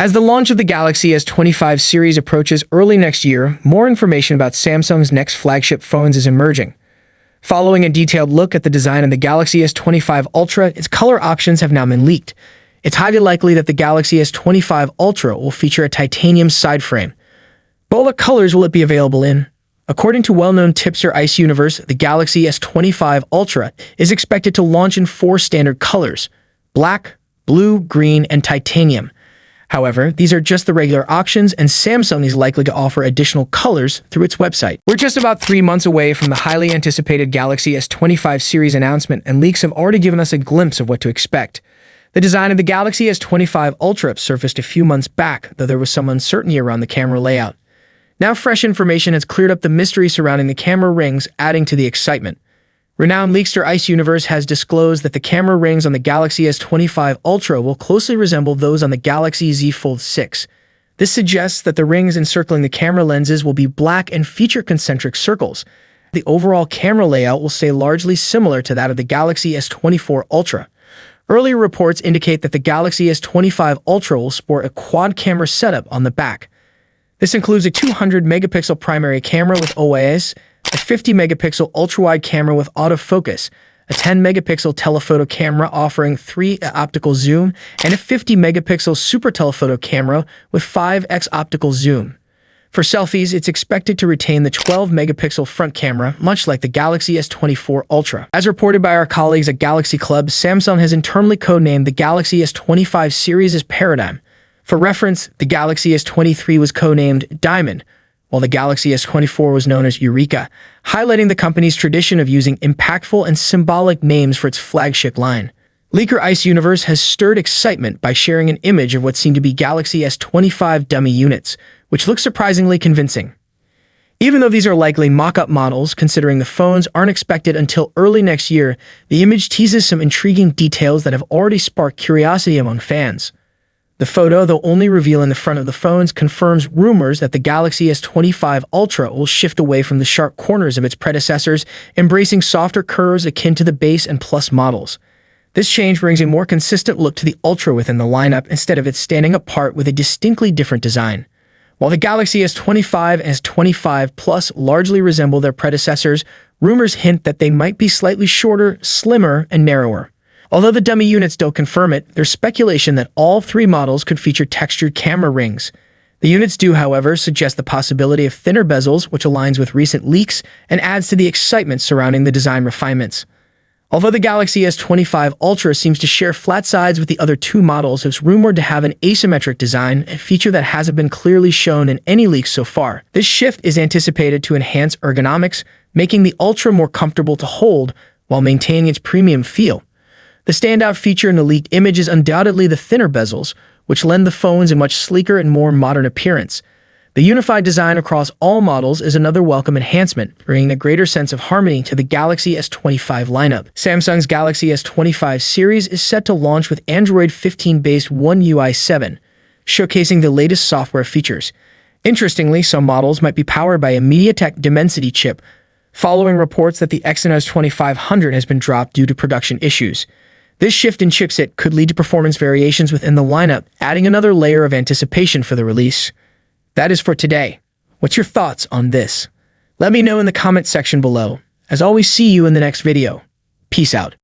As the launch of the Galaxy S25 series approaches early next year, more information about Samsung's next flagship phones is emerging. Following a detailed look at the design of the Galaxy S25 Ultra, its color options have now been leaked. It's highly likely that the Galaxy S25 Ultra will feature a titanium side frame. But what colors will it be available in? According to well-known tipster Ice Universe, the Galaxy S25 Ultra is expected to launch in 4 standard colors: black, blue, green, and titanium. However, these are just the regular options, and Samsung is likely to offer additional colors through its website. We're just about 3 months away from the highly anticipated Galaxy S25 series announcement, and leaks have already given us a glimpse of what to expect. The design of the Galaxy S25 Ultra surfaced a few months back, though there was some uncertainty around the camera layout. Now fresh information has cleared up the mystery surrounding the camera rings, adding to the excitement. Renowned leakster Ice Universe has disclosed that the camera rings on the Galaxy S25 Ultra will closely resemble those on the Galaxy Z Fold 6. This suggests that the rings encircling the camera lenses will be black and feature concentric circles. The overall camera layout will stay largely similar to that of the Galaxy S24 Ultra. Earlier reports indicate that the Galaxy S25 Ultra will sport a quad-camera setup on the back. This includes a 200-megapixel primary camera with OIS, a 50-megapixel ultra-wide camera with autofocus, a 10-megapixel telephoto camera offering 3x optical zoom, and a 50-megapixel super telephoto camera with 5x optical zoom. For selfies, it's expected to retain the 12-megapixel front camera, much like the Galaxy S24 Ultra. As reported by our colleagues at Galaxy Club, Samsung has internally codenamed the Galaxy S25 series as Paradigm. For reference, the Galaxy S23 was codenamed Diamond, while the Galaxy S24 was known as Eureka, highlighting the company's tradition of using impactful and symbolic names for its flagship line. Leaker Ice Universe has stirred excitement by sharing an image of what seem to be Galaxy S25 dummy units, which looks surprisingly convincing. Even though these are likely mock-up models, considering the phones aren't expected until early next year, the image teases some intriguing details that have already sparked curiosity among fans. The photo, though only revealing the front of the phones, confirms rumors that the Galaxy S25 Ultra will shift away from the sharp corners of its predecessors, embracing softer curves akin to the base and Plus models. This change brings a more consistent look to the Ultra within the lineup, instead of it standing apart with a distinctly different design. While the Galaxy S25 and S25 Plus largely resemble their predecessors, rumors hint that they might be slightly shorter, slimmer, and narrower. Although the dummy units don't confirm it, there's speculation that all 3 models could feature textured camera rings. The units do, however, suggest the possibility of thinner bezels, which aligns with recent leaks and adds to the excitement surrounding the design refinements. Although the Galaxy S25 Ultra seems to share flat sides with the other 2 models, it's rumored to have an asymmetric design, a feature that hasn't been clearly shown in any leaks so far. This shift is anticipated to enhance ergonomics, making the Ultra more comfortable to hold while maintaining its premium feel. The standout feature in the leaked image is undoubtedly the thinner bezels, which lend the phones a much sleeker and more modern appearance. The unified design across all models is another welcome enhancement, bringing a greater sense of harmony to the Galaxy S25 lineup. Samsung's Galaxy S25 series is set to launch with Android 15-based One UI 7, showcasing the latest software features. Interestingly, some models might be powered by a MediaTek Dimensity chip, following reports that the Exynos 2500 has been dropped due to production issues. This shift in chipset could lead to performance variations within the lineup, adding another layer of anticipation for the release. That is for today. What's your thoughts on this? Let me know in the comment section below. As always, see you in the next video. Peace out.